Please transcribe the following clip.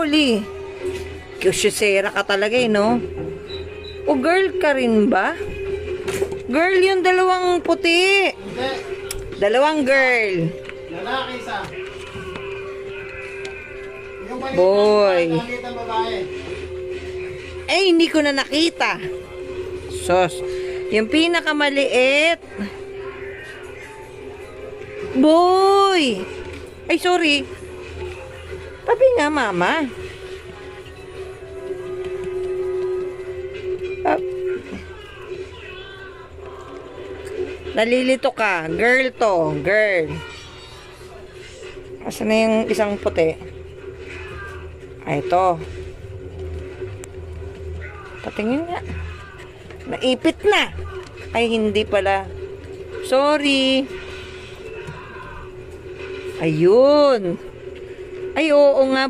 huli. Kusyusera ka talaga eh, no? O girl ka rin ba? Girl yung dalawang puti. Hindi. Dalawang girl. Lalaki isa. Yung maliit Boy. na maliit na babae. Eh, hindi ko na nakita. Sos. Yung pinakamaliit. Boy! Ay, sorry. Tabi nga, mama. Ah. Nalilito ka. Girl to. Girl. Asan na yung isang puti? Ay, ito. Patingin nga. Naipit na. Ay, hindi pala. Sorry. Ayun. Ay, oo nga.